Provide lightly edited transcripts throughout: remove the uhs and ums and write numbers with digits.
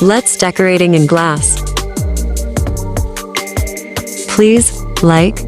Let's decorating in glass. Please like,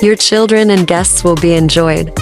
your children and guests will be enjoyed.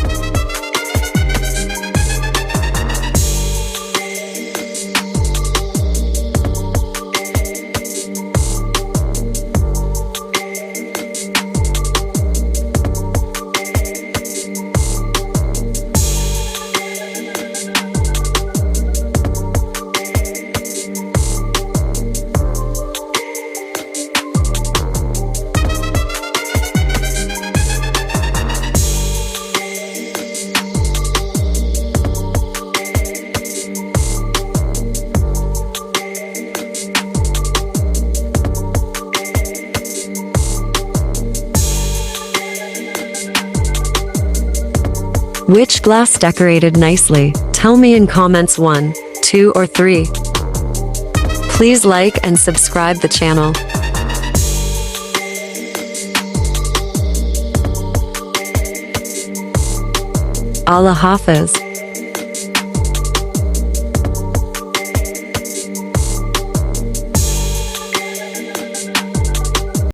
Which glass decorated nicely? Tell me in comments 1, 2, or 3. Please like and subscribe the channel. Allah Hafiz.